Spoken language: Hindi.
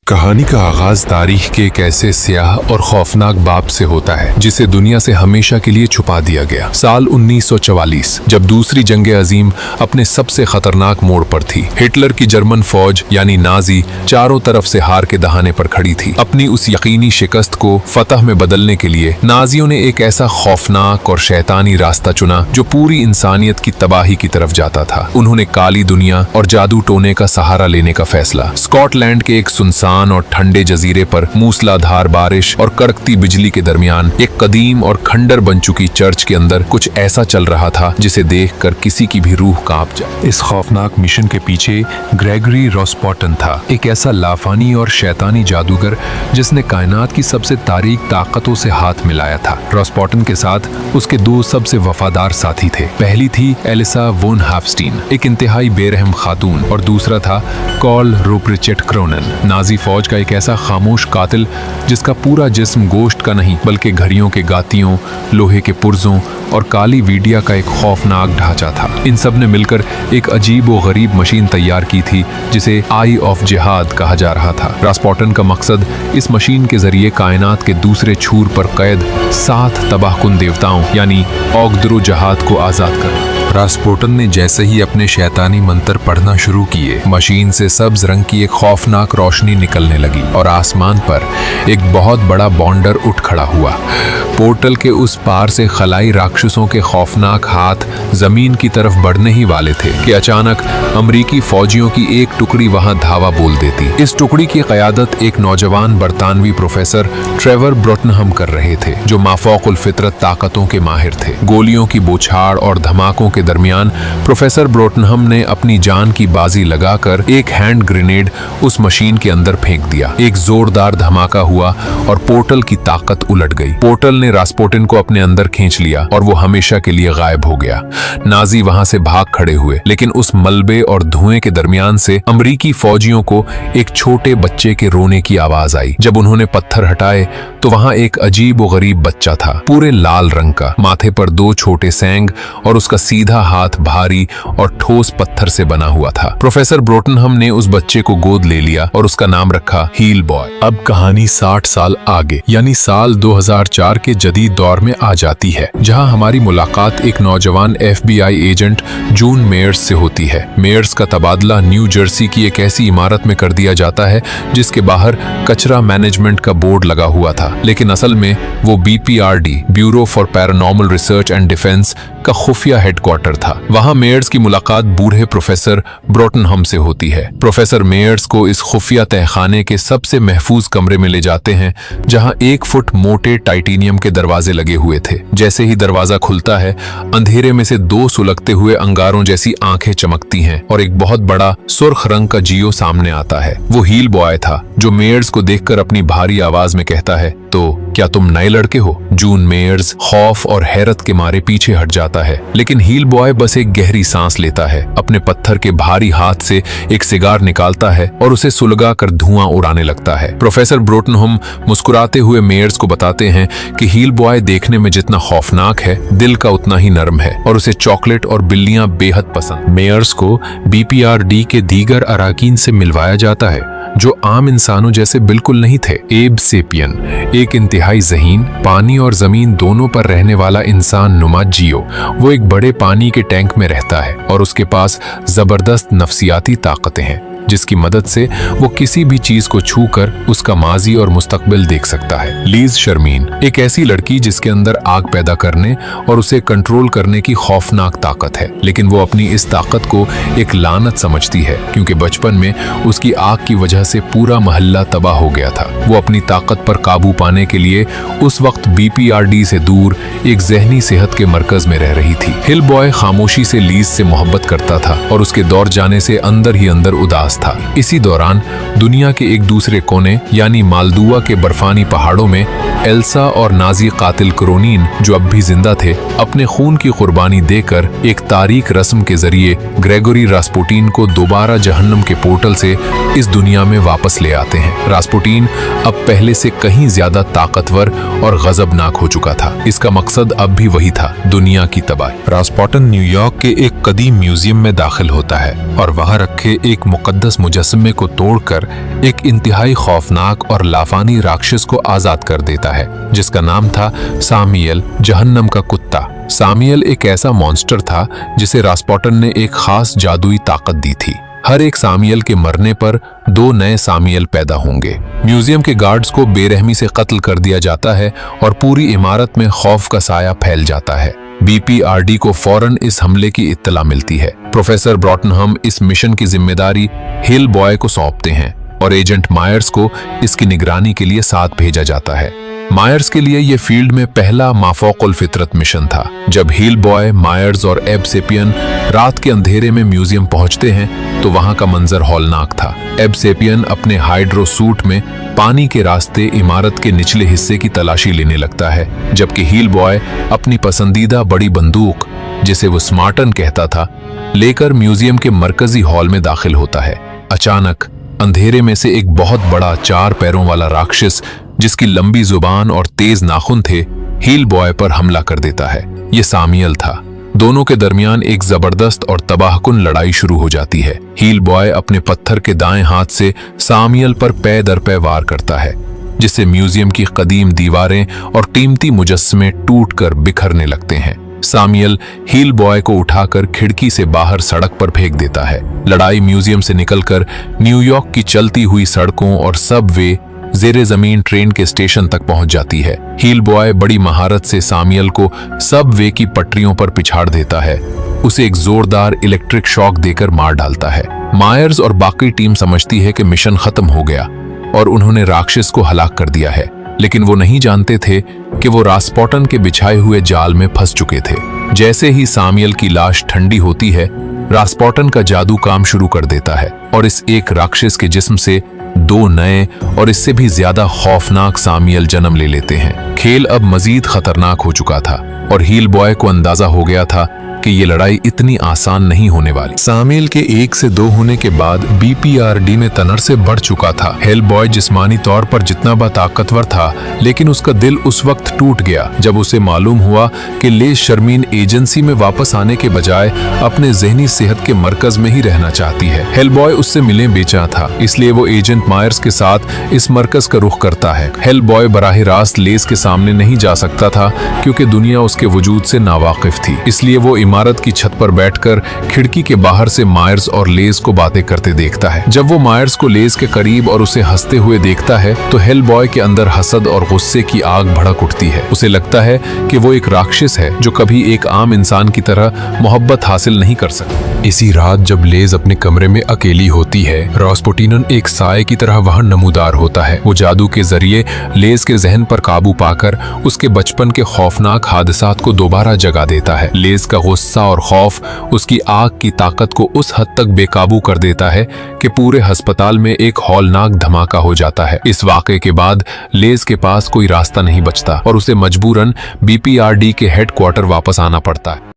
कहानी का आगाज तारीख के एक ऐसे स्याह और खौफनाक बाप से होता है जिसे दुनिया से हमेशा के लिए छुपा दिया गया। साल 1944 जब दूसरी जंग अजीम अपने सबसे खतरनाक मोड़ पर थी। हिटलर की जर्मन फौज यानी नाजी चारों तरफ से हार के दहाने पर खड़ी थी। अपनी उस यकीनी शिकस्त को फतह में बदलने के लिए नाजियों ने एक ऐसा खौफनाक और शैतानी रास्ता चुना जो पूरी इंसानियत की तबाही की तरफ जाता था। उन्होंने काली दुनिया और जादू टोने का सहारा लेने का फैसला। स्कॉटलैंड के एक सुनसान और ठंडे जजीरे पर मूसलाधार बारिश और कड़कती बिजली के दरमियान एक कदीम और खंडर बन चुकी चर्च के अंदर कुछ ऐसा चल रहा था जिसे देखकर किसी की भी रूह कांप जाए। इस खौफनाक मिशन के पीछे ग्रेगरी रॉस्पोटन था, एक ऐसा लाफानी और शैतानी जादूगर जिसने कायनात की सबसे तारीक ताकतों से हाथ मिलाया था। रॉस्पोटन के साथ उसके दो सबसे वफादार साथी थे। पहली थी एलिसा वोन हाफस्टीन, एक इंतहाई बेरहम खातून, और दूसरा था कार्ल रूप्रिचेट क्रोनन, नाजी फौज का एक ऐसा खामोश कातिल जिसका पूरा जिस्म गोश्त का नहीं बल्कि घड़ियों के गातियों, लोहे के पुर्जों और काली वीडिया का एक खौफनाक ढांचा था। इन सब ने मिलकर एक अजीब व गरीब मशीन तैयार की थी जिसे आई ऑफ जिहाद कहा जा रहा था। रॉस्पोटन का मकसद इस मशीन के जरिए कायनात के दूसरे छूर पर कैद 7 तबाहकुन देवताओं यानी औगदरो जहाद को आजाद करना। रॉस्पोटन ने जैसे ही अपने शैतानी मंत्र पढ़ना शुरू किए, मशीन से सब्ज रंग की एक खौफनाक रोशनी निकलने लगी और आसमान पर एक बहुत बड़ा बॉन्डर उठ खड़ा हुआ। पोर्टल के उस पार से खलाई राक्षसों के खौफनाक हाथ जमीन की तरफ बढ़ने ही वाले थे कि अचानक अमरीकी फौजियों की एक टुकड़ी वहां धावा बोल देती। इस टुकड़ी की क़यादत एक नौजवान बरतानवी प्रोफेसर ट्रेवर ब्रोटनहम कर रहे थे जो माफौकुल फितरत ताकतों के माहिर थे। गोलियों की बौछार और धमाकों के दरमियान प्रोफेसर ब्रोटनहम ने अपनी जान की बाजी लगाकर एक हैंड ग्रेनेड उस मशीन के अंदर फेंक दिया। एक जोरदार धमाका हुआ और पोर्टल की ताकत उलट गई। पोर्टल ने रॉस्पोटन को अपने अंदर खींच लिया और वो हमेशा के लिए गायब हो गया। नाजी वहां से भाग खड़े हुए, लेकिन उस मलबे और धुएं के दरमियान से अमरीकी फौजियों को एक छोटे बच्चे के रोने की आवाज आई। जब उन्होंने पत्थर हटाए तो वहां एक अजीब व गरीब बच्चा था, पूरे लाल रंग का, माथे पर 2 छोटे सेंग और उसका सीधा हाथ भारी और ठोस पत्थर से बना हुआ था। प्रोफेसर ब्रोटनहम ने उस बच्चे को गोद ले लिया और उसका नाम रखा हील बॉय। अब कहानी 60 साल आगे यानी साल 2004 के जदीद दौर में आ जाती है, जहां हमारी मुलाकात एक नौजवान FBI एजेंट जून मेयर्स से होती है। मेयर्स का तबादला न्यू जर्सी की एक ऐसी इमारत में कर दिया जाता है जिसके बाहर कचरा मैनेजमेंट का बोर्ड लगा हुआ था, लेकिन असल में वो BPRD bureau for paranormal research and defence का खुफिया हेडक्वार्टर था। वहां मेयर्स की मुलाकात बूढ़े प्रोफेसर ब्रोटनहम से होती है। प्रोफेसर मेयर्स को इस खुफिया तहखाने के सबसे महफूज कमरे में ले जाते हैं जहां 1 फुट मोटे टाइटेनियम के दरवाजे लगे हुए थे। जैसे ही दरवाजा खुलता है, अंधेरे में से 2 सुलगते हुए अंगारों जैसी आंखें चमकती हैं और एक बहुत बड़ा सुर्ख रंग का जियो सामने आता है। वो हील बॉय था जो मेयर्स को देखकर अपनी भारी आवाज में कहता है, तो क्या तुम नए लड़के हो? जून मेयर्स खौफ और हैरत के मारे पीछे हट जाता है, लेकिन हील बॉय बस एक गहरी सांस लेता है, अपने पत्थर के भारी हाथ से एक सिगार निकालता है और उसे सुलगा कर धुआं उड़ाने लगता है। प्रोफेसर ब्रोटनहम मुस्कुराते हुए मेयर्स को बताते हैं कि हील बॉय देखने में जितना खौफनाक है, दिल का उतना ही नरम है और उसे चॉकलेट और बिल्लियां बेहद पसंद। मेयर्स को BPRD के दीगर अराकीन से मिलवाया जाता है जो आम इंसानों जैसे बिल्कुल नहीं थे। एब सेपियन, एक इंतहाई ज़हीन, पानी और जमीन दोनों पर रहने वाला इंसान नुमा जियो। वो एक बड़े पानी के टैंक में रहता है और उसके पास जबरदस्त नफ्सियाती ताकतें हैं जिसकी मदद से वो किसी भी चीज को छूकर उसका माजी और मुस्तकबिल देख सकता है। लीज शर्मीन, एक ऐसी लड़की जिसके अंदर आग पैदा करने और उसे कंट्रोल करने की खौफनाक ताकत है, लेकिन वो अपनी इस ताकत को एक लानत समझती है क्योंकि बचपन में उसकी आग की वजह से पूरा मोहल्ला तबाह हो गया था। वो अपनी ताकत पर काबू पाने के लिए उस वक्त BPRD से दूर एक जहनी सेहत के मरकज में रह रही थी। हिल बॉय खामोशी से लीज से मोहब्बत करता था और उसके दौर जाने से अंदर ही अंदर उदास था। इसी दौरान दुनिया के एक दूसरे कोने यानी मालदुआ के बर्फानी पहाड़ों में एल्सा और नाजी कातिल क्रोनीन, जो अब भी जिंदा थे, अपने खून की कुर्बानी देकर एक तारीख रस्म के जरिए ग्रेगोरी रास्पुटिन को दोबारा जहन्नम के पोर्टल से इस दुनिया में वापस ले आते हैं। रास्पुटिन अब पहले से कहीं ज्यादा ताकतवर और गजबनाक हो चुका था। इसका मकसद अब भी वही था, दुनिया की तबाही। रास्पुटिन न्यूयॉर्क के एक कदीम म्यूजियम में दाखिल होता है और वहां रखे एक मुकद्दस मुजस्समे को तोड़कर एक इंतहाई खौफनाक और लाफानी राक्षस को आजाद कर देता है, जिसका नाम था सामियल, जहन्नम का कुत्ता। सामियल एक ऐसा मॉन्स्टर था जिसे रास्पुटिन ने एक खास जादुई ताकत दी थी। हर एक सामियल के मरने पर 2 नए सामियल पैदा होंगे। म्यूजियम के गार्ड्स को बेरहमी से कत्ल कर दिया जाता है और पूरी इमारत में खौफ का साया फैल जाता है। BPRD को फौरन इस हमले की इत्तला मिलती है। प्रोफेसर ब्रॉटनहम इस मिशन की जिम्मेदारी हिल बॉय को सौंपते हैं और एजेंट मायर्स को इसकी निगरानी के लिए साथ भेजा जाता है। मायर्स के लिए यह फील्ड में पहला माफौकुल फितरत मिशन था। जब हील बॉय, मायर्स और एब सेपियन रात के अंधेरे में म्यूजियम पहुंचते हैं तो वहां का मंजर हौलनाक था। एब सेपियन अपने हाइड्रो सूट में पानी के रास्ते इमारत के निचले हिस्से की तलाशी लेने लगता है, जबकि हील बॉय अपनी पसंदीदा बड़ी बंदूक, जिसे वो स्मार्टन कहता था, लेकर म्यूजियम के मरकजी हॉल में दाखिल होता है। अचानक अंधेरे में से एक बहुत बड़ा 4 पैरों वाला राक्षस, जिसकी लंबी जुबान और तेज नाखून थे, हील बॉय पर हमला कर देता है। ये सामियल था। दोनों के दरमियान एक जबरदस्त और तबाहकुन लड़ाई शुरू हो जाती है। हील बॉय अपने पत्थर के दाएं हाथ से सामियल पर पै दर पै वार करता है, जिससे म्यूजियम की कदीम दीवारें और कीमती मुजस्समे टूटकर बिखरने लगते हैं। सामियल हील बॉय को उठाकर खिड़की से बाहर सड़क पर फेंक देता है। लड़ाई म्यूजियम से निकलकर न्यूयॉर्क की चलती हुई सड़कों और सबवे, जेरे जमीन ट्रेन के स्टेशन तक पहुंच जाती है। हील बॉय बड़ी महारत से सामियल को सबवे की पटरियों पर पिछाड़ देता है, उसे एक जोरदार इलेक्ट्रिक शॉक देकर मार डालता है। मायर्स और बाकी टीम समझती है कि मिशन खत्म हो गया और उन्होंने राक्षस को हलाक कर दिया है, लेकिन वो नहीं जानते थे कि वो रास्पुटिन के बिछाए हुए जाल में फंस चुके थे। जैसे ही सामियल की लाश ठंडी होती है, रास्पुटिन का जादू काम शुरू कर देता है और इस एक राक्षस के जिस्म से 2 नए और इससे भी ज्यादा खौफनाक सामियल जन्म ले लेते हैं। खेल अब मजीद खतरनाक हो चुका था और हील बॉय को अंदाजा हो गया था कि ये लड़ाई इतनी आसान नहीं होने वाली। सामियल के 1 से 2 होने के बाद BPRD में तनर से बढ़ चुका था। हील बॉय जिस्मानी तौर पर जितना ताकतवर था, लेकिन उसका दिल उस वक्त टूट गया जब उसे मालूम हुआ कि लेस शर्मीन एजेंसी में वापस आने के बजाय अपने जहनी सेहत के मरकज में ही रहना चाहती है। हील बॉय उससे मिले बेचा था, इसलिए वो एजेंट मायर्स के साथ इस मरकज का रुख करता है। हील बॉय बराह रास्त लेस के सामने नहीं जा सकता था क्योंकि दुनिया उसके वजूद से नावाकिफ थी, इसलिए वो इमारत की छत पर बैठकर खिड़की के बाहर से मायर्स और लेस को बातें करते देखता है। जब वो मायर्स को लेस के करीब और उसे हंसते हुए देखता है तो हील बॉय के अंदर हसद और गुस्से की आग भड़क उठती है। उसे लगता है कि वो एक राक्षस है जो कभी एक आम इंसान की तरह मोहब्बत हासिल नहीं कर सकता। इसी रात जब लेस अपने कमरे में अकेली होती है, रास्पुटिन एक साए की तरह वहां नमूदार होता है। वो जादू के जरिए लेस के जहन पर काबू पाकर उसके बचपन के खौफनाक हादसात को दोबारा जगा देता है। लेस का गुस्सा और खौफ उसकी आग की ताकत को उस हद तक बेकाबू कर देता है कि पूरे अस्पताल में एक हौलनाक धमाका हो जाता है। इस वाक़े के बाद लेस के पास कोई रास्ता नहीं बचता और उसे मजबूरन BPRD के हेडक्वार्टर वापस आना पड़ता है।